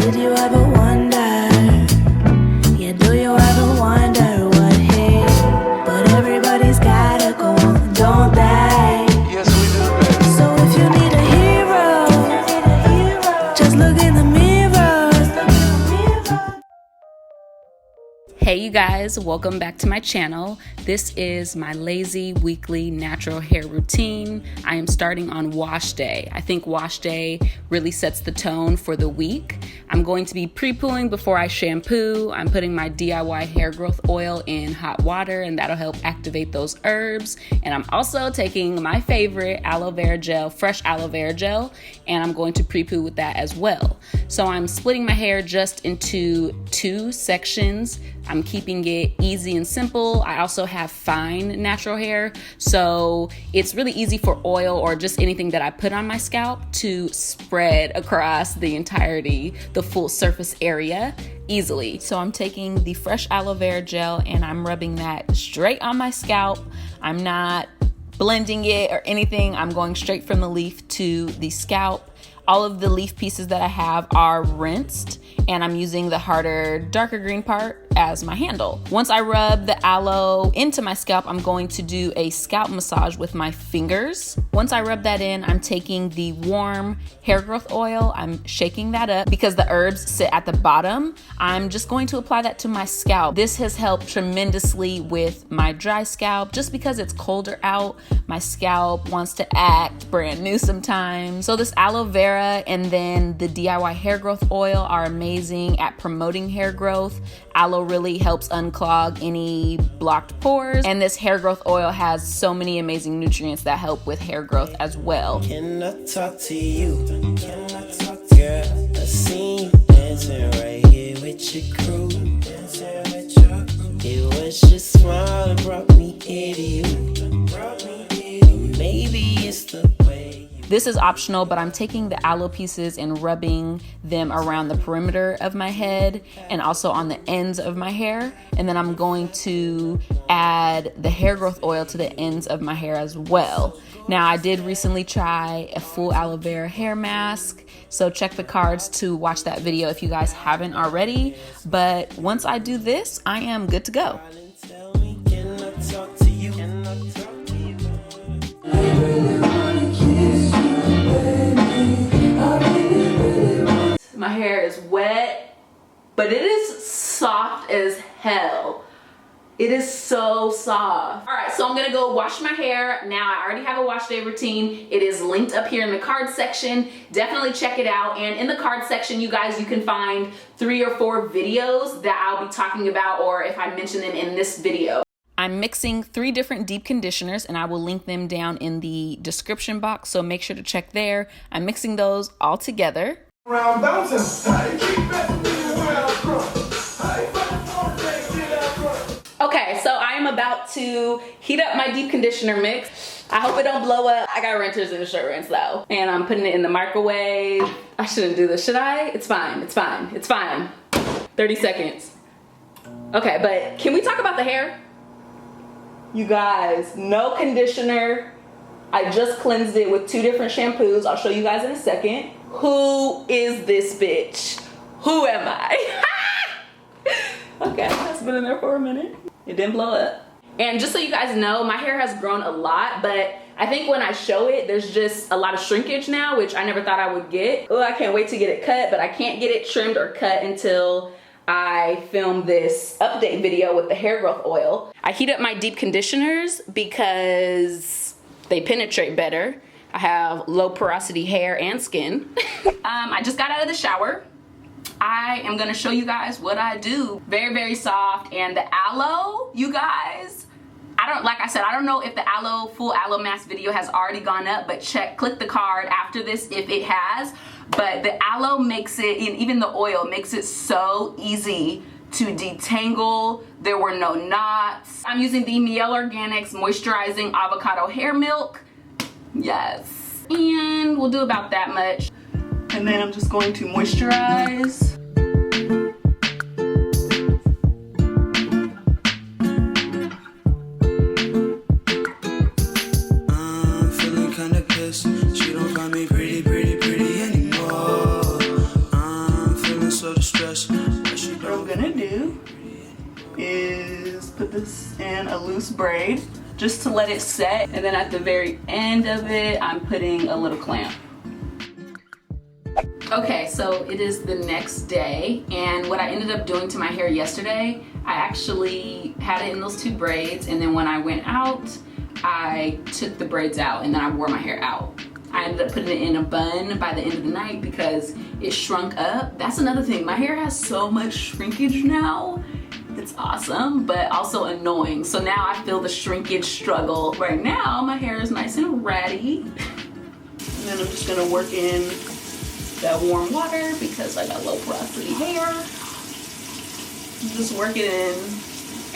Did you ever wonder? Yeah, do you ever wonder what hit? But everybody's gotta go on, don't they? Yes, we do, baby. So if you need a hero, just look in the mirror. Hey you guys, welcome back to my channel. This is my lazy weekly natural hair routine. I am starting on wash day. I think wash day really sets the tone for the week. I'm going to be pre-pooing before I shampoo. I'm putting my DIY hair growth oil in hot water and that'll help activate those herbs. And I'm also taking my favorite aloe vera gel, fresh aloe vera gel, and I'm going to pre-poo with that as well. So I'm splitting my hair just into 2 sections. I'm keeping it easy and simple. I also have fine natural hair, so it's really easy for oil or just anything that I put on my scalp to spread across the entirety, the full surface area easily. So I'm taking the fresh aloe vera gel and I'm rubbing that straight on my scalp. I'm not blending it or anything. I'm going straight from the leaf to the scalp. All of the leaf pieces that I have are rinsed and I'm using the harder, darker green part as my handle. Once I rub the aloe into my scalp, I'm going to do a scalp massage with my fingers. Once I rub that in, I'm taking the warm hair growth oil. I'm shaking that up because the herbs sit at the bottom. I'm just going to apply that to my scalp. This has helped tremendously with my dry scalp. Just because it's colder out, my scalp wants to act brand new sometimes. So this aloe vera and then the DIY hair growth oil are amazing at promoting hair growth. Aloe really helps unclog any blocked pores, and this hair growth oil has so many amazing nutrients that help with hair growth as well. Can I talk to you? Can I talk to you? Girl, I seen you dancing right here with your crew. Dancing with your crew. It was your smile that brought me here to you. Maybe it's the way. This is optional, but I'm taking the aloe pieces and rubbing them around the perimeter of my head and also on the ends of my hair. And then I'm going to add the hair growth oil to the ends of my hair as well. Now, I did recently try a full aloe vera hair mask, so check the cards to watch that video if you guys haven't already. But once I do this, I am good to go. Tell me, can I talk to you? Can I talk to you? My hair is wet, but it is soft as hell. It is so soft. All right, so I'm gonna go wash my hair. Now, I already have a wash day routine. It is linked up here in the card section. Definitely check it out. And in the card section, you guys, you can find 3 or 4 videos that I'll be talking about, or if I mention them in this video. I'm mixing 3 different deep conditioners and I will link them down in the description box, so make sure to check there. I'm mixing those all together. Round bouncing. Okay, so I am about to heat up my deep conditioner mix. I hope it don't blow up. I got renters in the shirt rinse though. And I'm putting it in the microwave. I shouldn't do this, should I? It's fine, it's fine, it's fine. 30 seconds. Okay, but can we talk about the hair? You guys, no conditioner. I just cleansed it with 2 different shampoos. I'll show you guys in a second. Who is this bitch? Who am I? Okay, that's been in there for a minute. It didn't blow up. And just so you guys know, my hair has grown a lot, but I think when I show it, there's just a lot of shrinkage now, which I never thought I would get. Oh, I can't wait to get it cut, but I can't get it trimmed or cut until I film this update video with the hair growth oil. I heat up my deep conditioners because they penetrate better. I have low porosity hair and skin. I just got out of the shower. I am gonna show you guys what I do. Very, very soft. And the aloe, you guys, like I said, I don't know if the full aloe mask video has already gone up, but click the card after this if it has. But the aloe makes it, and even the oil makes it so easy to detangle. There were no knots. I'm using the Mielle Organics Moisturizing Avocado Hair Milk. Yes. And we'll do about that much. And then I'm just going to moisturize. I'm feeling kinda pissed. She don't find me pretty anymore. I'm feeling the stress. What I'm gonna do is put this in a loose braid just to let it set, and then at the very end of it I'm putting a little clamp. Okay, so it is the next day, and what I ended up doing to my hair yesterday, I actually had it in those 2 braids, and then when I went out, I took the braids out and then I wore my hair out. I ended up putting it in a bun by the end of the night because it shrunk up. That's another thing, my hair has so much shrinkage now. It's awesome, but also annoying. So now I feel the shrinkage struggle. Right now, my hair is nice and ratty. And then I'm just gonna work in that warm water because I got low porosity hair. Just work it in.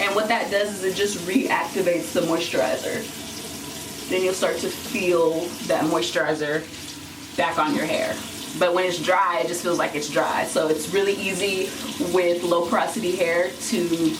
And what that does is it just reactivates the moisturizer. Then you'll start to feel that moisturizer back on your hair. But when it's dry, it just feels like it's dry. So it's really easy with low porosity hair to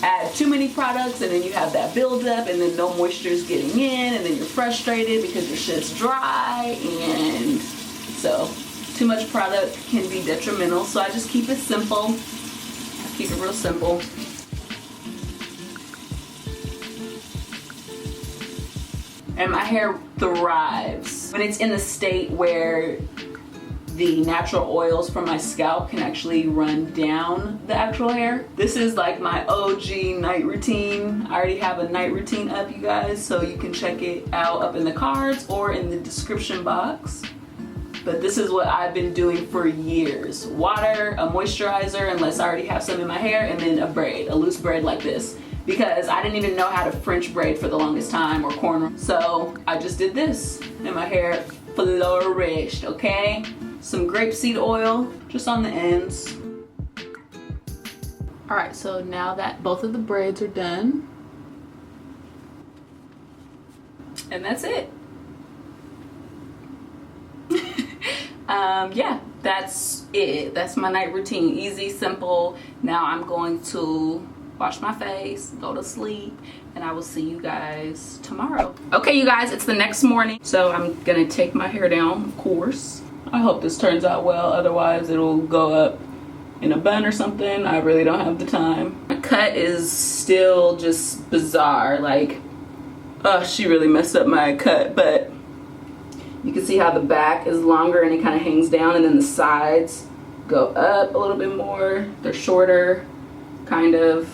add too many products, and then you have that buildup, and then no moisture is getting in, and then you're frustrated because your shit's dry, and so too much product can be detrimental. So I just keep it simple. I keep it real simple. And my hair thrives when it's in a state where the natural oils from my scalp can actually run down the actual hair. This is like my OG night routine. I already have a night routine up, you guys, so you can check it out up in the cards or in the description box. But this is what I've been doing for years. Water, a moisturizer, unless I already have some in my hair, and then a braid, a loose braid like this. Because I didn't even know how to French braid for the longest time, or cornrow. So I just did this and my hair flourished, okay? Some grapeseed oil just on the ends. All right, so now that both of the braids are done, and that's it. Yeah, that's it. That's my night routine. Easy, simple. Now I'm going to wash my face, go to sleep, and I will see you guys tomorrow. Okay, you guys, it's the next morning. So I'm gonna take my hair down, of course. I hope this turns out well, otherwise it'll go up in a bun or something. I really don't have the time. My cut is still just bizarre. Like, oh, she really messed up my cut, but you can see how the back is longer and it kind of hangs down, and then the sides go up a little bit more. They're shorter, kind of.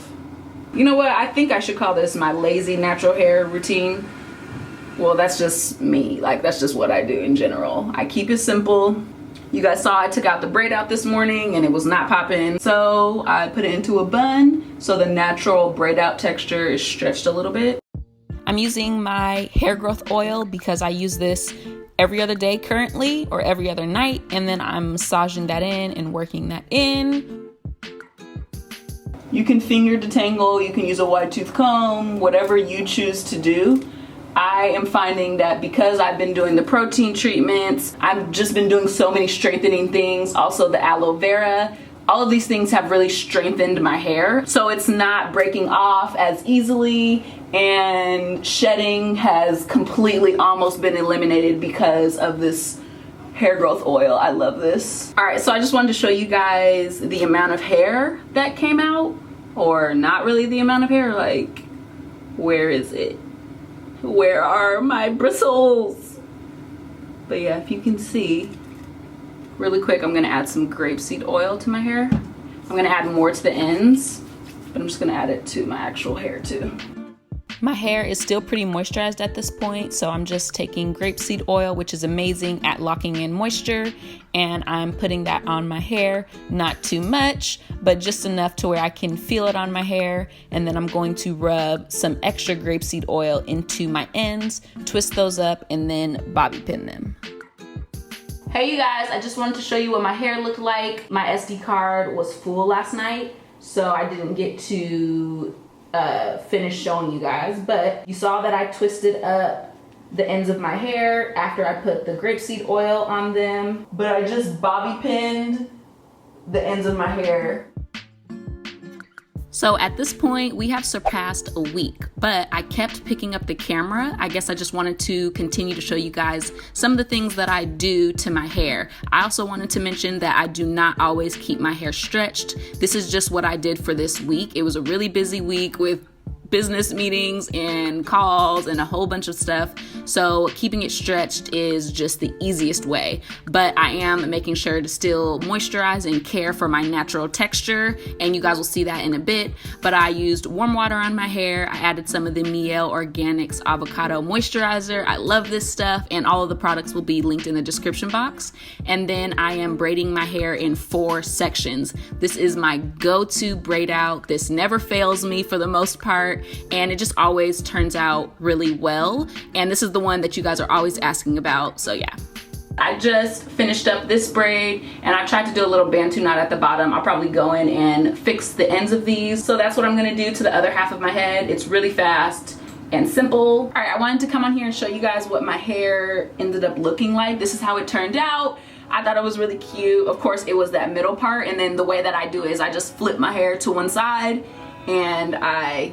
You know what? I think I should call this my lazy natural hair routine. Well, that's just me. Like, that's just what I do in general. I keep it simple. You guys saw I took out the braid out this morning and it was not popping. So I put it into a bun so the natural braid out texture is stretched a little bit. I'm using my hair growth oil because I use this every other day currently, or every other night, and then I'm massaging that in and working that in. You can finger detangle, you can use a wide tooth comb, whatever you choose to do. I am finding that because I've been doing the protein treatments, I've just been doing so many strengthening things, also the aloe vera, all of these things have really strengthened my hair. So it's not breaking off as easily, and shedding has completely almost been eliminated because of this hair growth oil. I love this. All right, so I just wanted to show you guys the amount of hair that came out, or not really the amount of hair, like, where is it? Where are my bristles? But yeah, if you can see, really quick, I'm gonna add some grapeseed oil to my hair. I'm gonna add more to the ends, but I'm just gonna add it to my actual hair too. My hair is still pretty moisturized at this point, so I'm just taking grapeseed oil, which is amazing at locking in moisture, and I'm putting that on my hair. Not too much, but just enough to where I can feel it on my hair, and then I'm going to rub some extra grapeseed oil into my ends, twist those up, and then bobby pin them. Hey you guys, I just wanted to show you what my hair looked like. My SD card was full last night, so I didn't get to finish showing you guys, but you saw that I twisted up the ends of my hair after I put the grapeseed oil on them, but I just bobby pinned the ends of my hair. So at this point, we have surpassed a week, but I kept picking up the camera. I guess I just wanted to continue to show you guys some of the things that I do to my hair. I also wanted to mention that I do not always keep my hair stretched. This is just what I did for this week. It was a really busy week with business meetings and calls and a whole bunch of stuff. So keeping it stretched is just the easiest way. But I am making sure to still moisturize and care for my natural texture. And you guys will see that in a bit. But I used warm water on my hair. I added some of the Mielle Organics Avocado Moisturizer. I love this stuff. And all of the products will be linked in the description box. And then I am braiding my hair in 4 sections. This is my go-to braid out. This never fails me for the most part. And it just always turns out really well. And this is the one that you guys are always asking about. So yeah. I just finished up this braid and I tried to do a little bantu knot at the bottom. I'll probably go in and fix the ends of these. So that's what I'm gonna do to the other half of my head. It's really fast and simple. All right, I wanted to come on here and show you guys what my hair ended up looking like. This is how it turned out. I thought it was really cute. Of course, it was that middle part. And then the way that I do is I just flip my hair to one side and I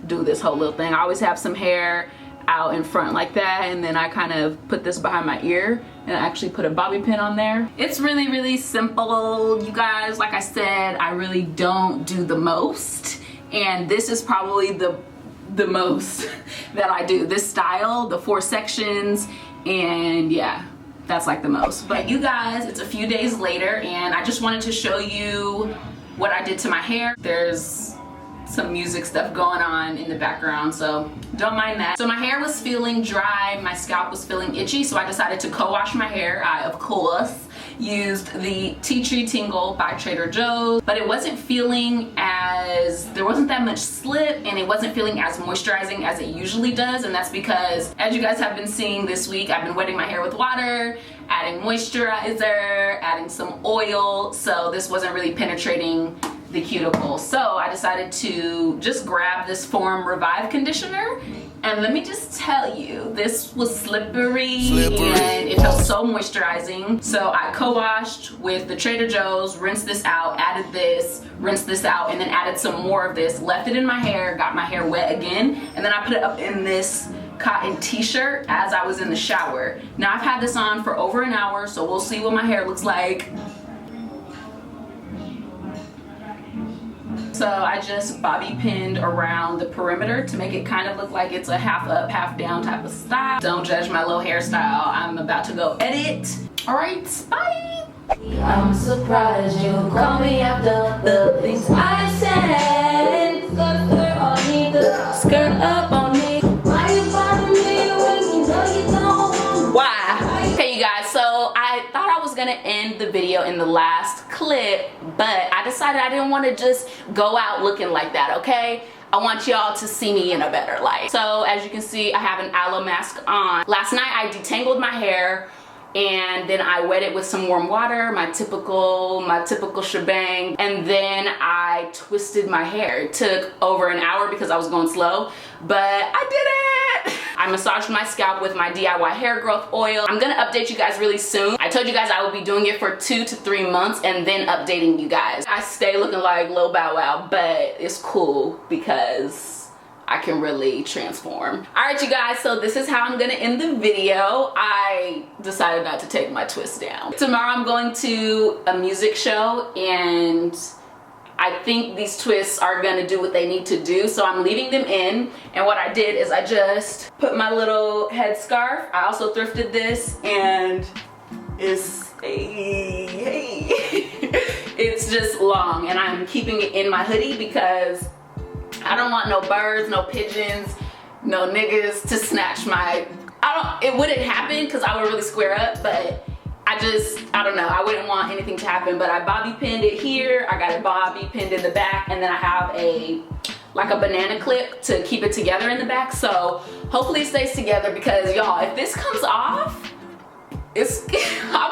do this whole little thing. I always have some hair out in front like that, and then I kind of put this behind my ear and I actually put a bobby pin on there. It's really, really simple, you guys. Like I said, I really don't do the most, and this is probably the most that I do. This style, the 4 sections, and yeah, that's like the most. But you guys, it's a few days later and I just wanted to show you what I did to my hair. There's some music stuff going on in the background, so don't mind that. So my hair was feeling dry, my scalp was feeling itchy, so I decided to co-wash my hair. I, of course, used the Tea Tree Tingle by Trader Joe's, but it wasn't feeling there wasn't that much slip, and it wasn't feeling as moisturizing as it usually does, and that's because, as you guys have been seeing this week, I've been wetting my hair with water, adding moisturizer, adding some oil, so this wasn't really penetrating the cuticle. So I decided to just grab this Form Revive conditioner, and let me just tell you, this was slippery. And it felt so moisturizing. So I co-washed with the Trader Joe's, rinsed this out, added this, rinsed this out, and then added some more of this, left it in my hair, got my hair wet again, and then I put it up in this cotton t-shirt as I was in the shower. Now I've had this on for over an hour, so we'll see what my hair looks like. So I just bobby pinned around the perimeter to make it kind of look like it's a half up, half down type of style. Don't judge my little hairstyle. I'm about to go edit. All right, bye. I'm surprised you call me after the things I said. Skirt up on me. Why you bother me when you know you don't? Why? Okay, you guys, so I thought I was gonna end the video in the last clip, but I decided I didn't want to just go out looking like that, okay? I want y'all to see me in a better light. So as you can see, I have an aloe mask on. Last night I detangled my hair and then I wet it with some warm water, my typical shebang, and then I twisted my hair. It took over an hour because I was going slow, but I did it! I massaged my scalp with my DIY hair growth oil. I'm gonna update you guys really soon. I told you guys I would be doing it for 2 to 3 months and then updating you guys. I stay looking like Lil Bow Wow, but it's cool because I can really transform. All right, you guys, so this is how I'm gonna end the video. I decided not to take my twist down. Tomorrow I'm going to a music show and I think these twists are gonna do what they need to do, so I'm leaving them in. And what I did is I just put my little head scarf. I also thrifted this and it's it's just long, and I'm keeping it in my hoodie because I don't want no birds, no pigeons, no niggas to snatch my, it wouldn't happen because I would really square up, but I don't know, I wouldn't want anything to happen. But I bobby pinned it here, I got it bobby pinned in the back, and then I have like a banana clip to keep it together in the back. So hopefully it stays together because y'all, if this comes off, I'm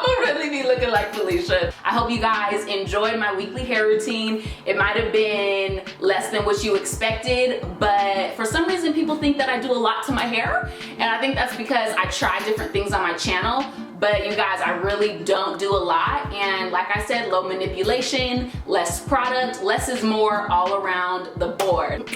gonna really be looking like Felicia. I hope you guys enjoyed my weekly hair routine. It might have been less than what you expected, but for some reason people think that I do a lot to my hair, and I think that's because I try different things on my channel. But you guys, I really don't do a lot, and like I said, low manipulation, less product, less is more all around the board.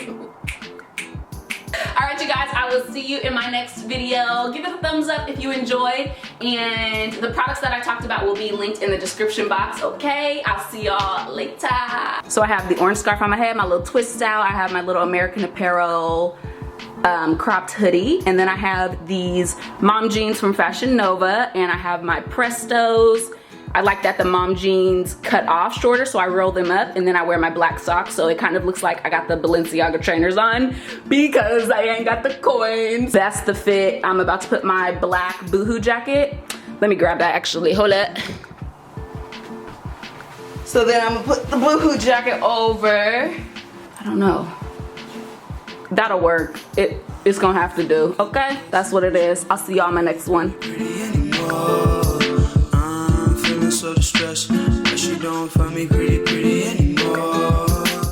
All right, you guys, I will see you in my next video. Give it a thumbs up if you enjoyed, and the products that I talked about will be linked in the description box, okay? I'll see y'all later. So I have the orange scarf on my head, my little twist style. I have my little American Apparel cropped hoodie, and then I have these mom jeans from Fashion Nova, and I have my Prestos. I like that the mom jeans cut off shorter, so I roll them up, and then I wear my black socks, so it kind of looks like I got the Balenciaga trainers on because I ain't got the coins. That's the fit. I'm about to put my black Boohoo jacket. Let me grab that actually, hold up. So then I'm gonna put the Boohoo jacket over. I don't know. That'll work. It's gonna have to do, okay? That's what it is. I'll see y'all in my next one. So distressed, but she don't find me pretty anymore.